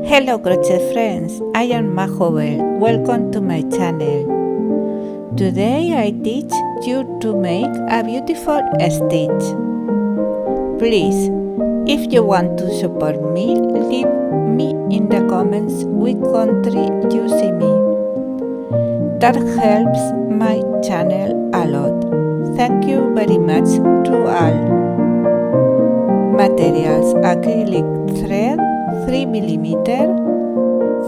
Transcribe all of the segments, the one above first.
Hello crochet friends, I am Majovel. Welcome to my channel. Today I teach you to make a beautiful stitch. Please, if you want to support me, leave me in the comments which country you see me. That helps my channel a lot. Thank you very much to all. Materials: acrylic thread, 3mm,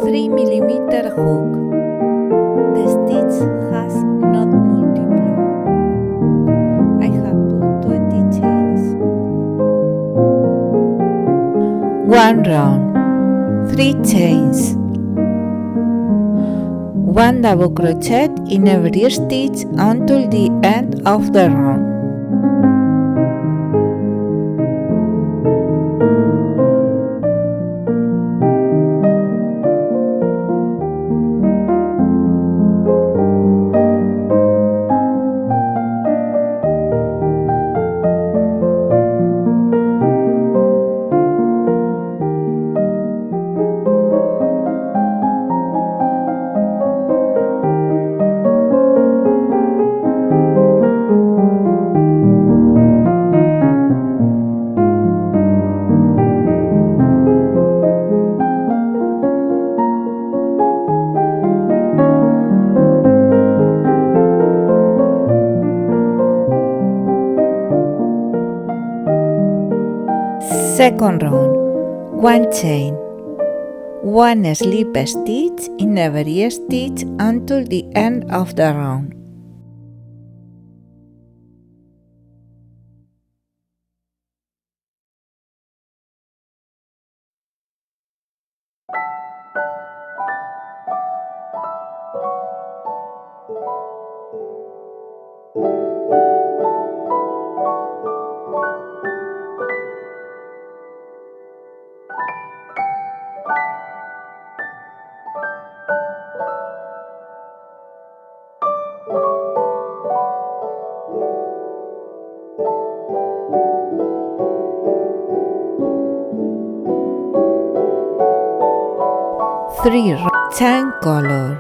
3mm hook. The stitch has not multiple. I have put 20 chains. 1 round, 3 chains. 1 double crochet in every stitch until the end of the round. Second round, 1 chain, 1 slip stitch in every stitch until the end of the round. Three chain color.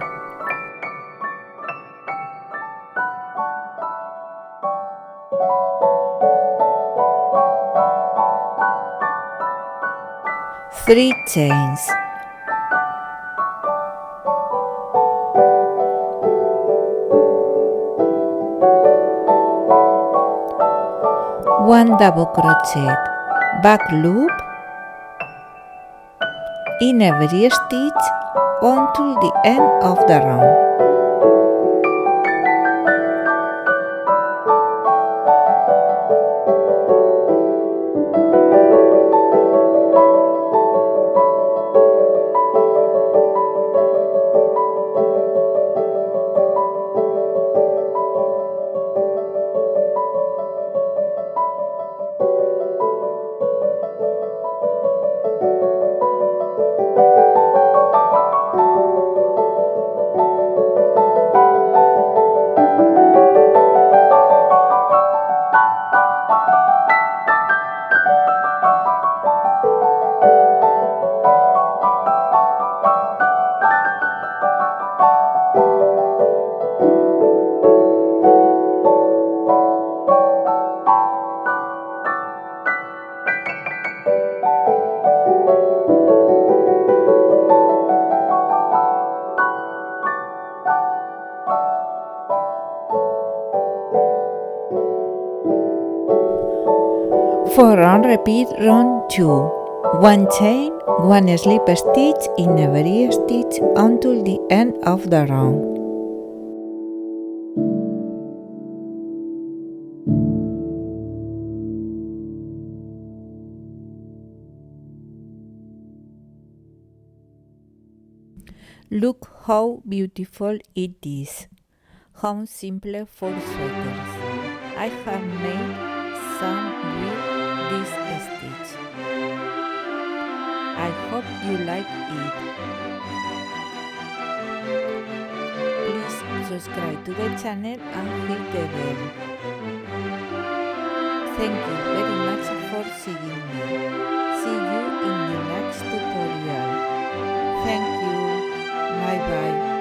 Three chains. One double crochet back loop in every stitch until the end of the round. For round, repeat round 2. 1 chain, 1 slip stitch in every stitch until the end of the round. Look how beautiful it is. How simple for sweaters. I have made some with this stitch. I hope you like it. Please subscribe to the channel and hit the bell. Thank you very much for seeing me. See you in the next tutorial. Thank you. Bye bye.